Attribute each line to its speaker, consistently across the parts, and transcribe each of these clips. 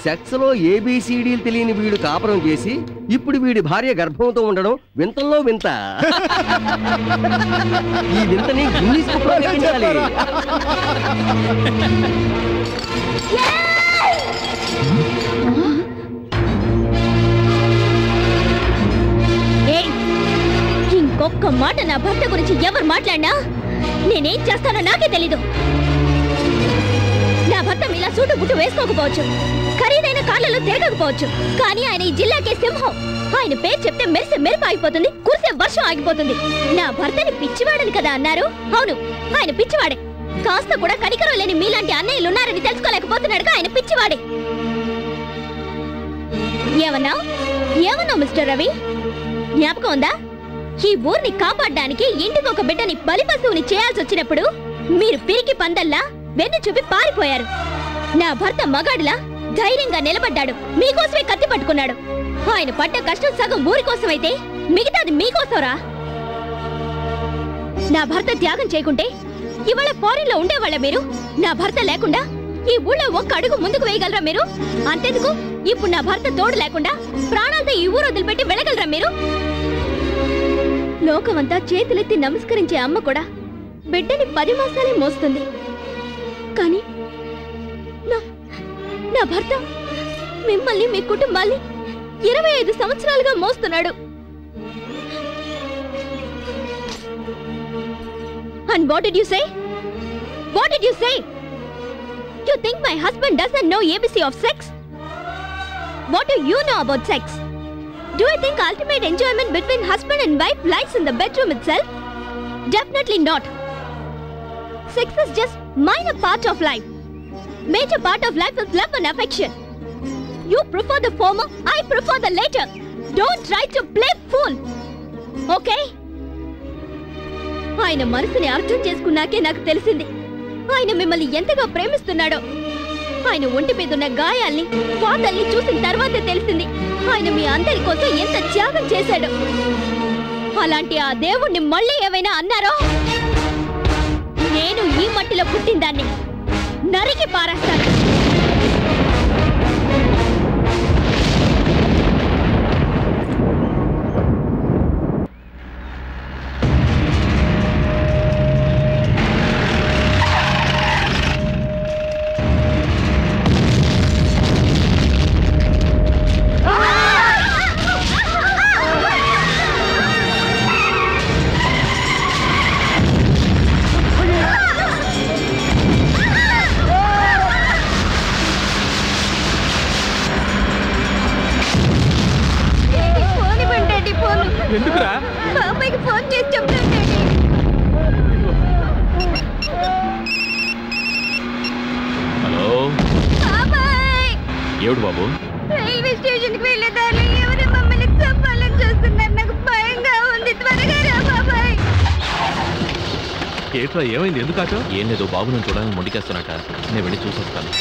Speaker 1: Sex లో ఏబిసిడీలు తెలియని వీడు కాపురం చేసి ఇప్పుడు వీడి భార్య గర్భంతో ఉండడం వింతల్లో వింత. ఈ వింతని గిన్నీస్ బుక్లో ఎక్కించాలి.
Speaker 2: ఇంకొక్క మాట నా భర్త గురించి ఎవరు మాట్లాడినా నేనేం చేస్తానో నాకే తెలీదు. నా భర్త మీలా సూటు బుట్టు వేసుకోకపోవచ్చు, ఖరీదైన కార్లలో తిరగకపోవచ్చు, కానీ ఆయన ఈ జిల్లాకే సింహం. ఆయన పేరు చెప్తే మెరిసే మెరుపు ఆగిపోతుంది, కురిసే వర్షం ఆగిపోతుంది. నా భర్తని పిచ్చివాడని కదా అన్నారు? అవును, ఆయన పిచ్చివాడే. కాస్త కూడా కనికరం లేని మీలాంటి అన్నయ్యలు ఉన్నారని తెలుసుకోలేకపోతున్నాడుగా ఆయన పిచ్చివాడే. ఏమన్నా మిస్టర్ రవి, జ్ఞాపకం ఉందా? ఈ ఊరిని కాపాడడానికి ఇంటికి ఒక బిడ్డని బలి పశువుని చేయాల్సి వచ్చినప్పుడు మీరు పిరికి పందల్లా వెన్ను చూపి పారిపోయారు. నా భర్త మగాడిలా ధైర్యంగా నిలబడ్డాడు, మీకోసమే కత్తి పట్టుకున్నాడు. ఆయన పడ్డ కష్టం సగం ఊరి కోసమైతే మిగతాది మీకోసంరా. నా భర్త త్యాగం చేయకుంటే ఇవాళ ఫారిన్ లో ఉండేవాళ్ళ మీరు. నా భర్త లేకుండా ఈ ఊళ్ళో ఒక్క అడుగు ముందుకు వేయగలరా మీరు? అంతెందుకు, ఇప్పుడు నా భర్త తోడు లేకుండా ప్రాణాలతో ఈ ఊరు వదిలిపెట్టి వెళ్ళగలరా మీరు? లోకమంతా చేతులెత్తి నమస్కరించే అమ్మ కూడా బిడ్డని 10 మాసాలే మోస్తుంది. కానీ నా భర్త మిమ్మల్ని, మీ కుటుంబాన్ని 25 సంవత్సరాలుగా మోస్తున్నాడు. And what did you say? What did you say? You think my husband doesn't know ABC of sex? What do you know about sex? Do you think ultimate enjoyment between husband and wife lies in the bedroom itself? Definitely not. Sex is just minor part of life. Major part of life is love and affection. You prefer the former, I prefer the later. Don't try to play fool. Okay? ఆయన మనసుని అర్థం చేసుకున్నాకే నాకు తెలిసింది ఆయన మిమ్మల్ని ఎంతగా ప్రేమిస్తున్నాడో. ఆయన ఒంటి మీద ఉన్న గాయాల్ని, పాతల్ని చూసిన తర్వాతే తెలిసింది ఆయన మీ అందరి కోసం ఎంత త్యాగం చేశాడో. అలాంటి ఆ దేవుణ్ణి మళ్ళీ ఏమైనా అన్నారో నేను ఈ మట్టిలో పుట్టిందాన్ని నరికి పారేస్తాను.
Speaker 3: ఎందుకురా?
Speaker 2: బాబాయ్కి ఫోన్ చేసి చెప్తాను.
Speaker 3: హలో
Speaker 2: బాబాయ్.
Speaker 3: ఏమిటి బాబు?
Speaker 2: రైల్వే స్టేషన్కి వెళ్ళే దారిలో ఎవరు మమ్మల్ని చంపాలని చూస్తున్నారు. నాకు భయంగా ఉంది. త్వరగా రా బాబాయ్.
Speaker 3: ఏట్రా, ఏమైంది? ఎందుకు ఆటో? ఏం లేదు బాబు, నేను చూడాలని మొండికేస్తున్నట. నేను వెళ్ళి చూసొస్తాను.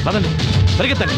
Speaker 3: పదండి, పరిగెత్తండి.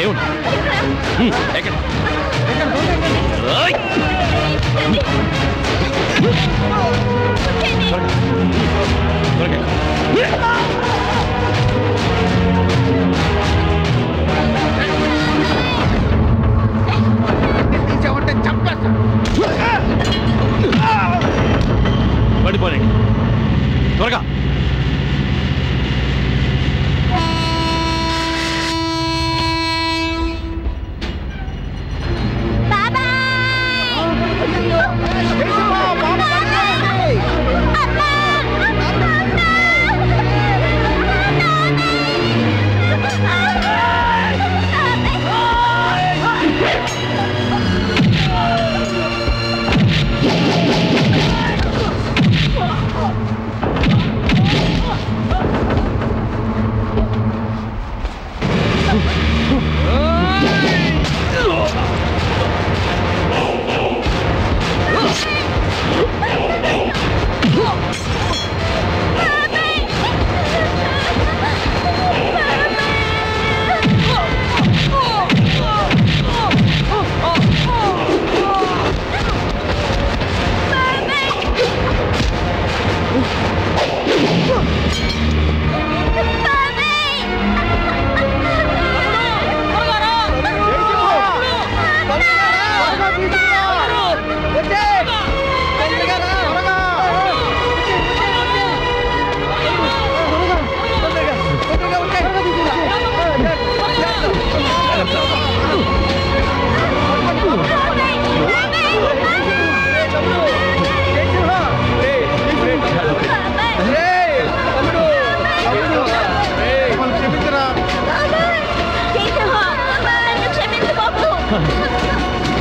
Speaker 3: ఏముంది ఎక్కడ పడిపోనండి త్వరగా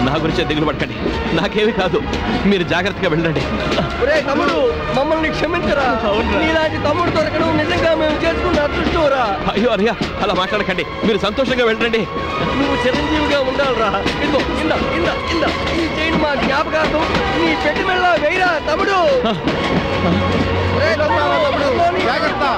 Speaker 3: నా గురించి దిగులు పడకండి, నాకేమీ కాదు, మీరు జాగ్రత్తగా వెళ్ళండి.
Speaker 1: తమ్ముడు మమ్మల్ని క్షమించరా, నీలాంటి తమ్ముడు దొరకడం నిజంగా మేము చేసుకున్న అదృష్టంరా.
Speaker 3: అయ్యో అరియా అలా మాట్లాడకండి, మీరు సంతోషంగా వెళ్ళండి.
Speaker 1: నువ్వు చిరంజీవిగా ఉండాలిరా. ఇదిగో ఇందా ఇందా ఇందా ఈ చైన్ మా జ్ఞాపకార్థం నీ పెట్టి మెళ్ళ వేయరా తమ్ముడు. తమ్ముడు జాగ్రత్త.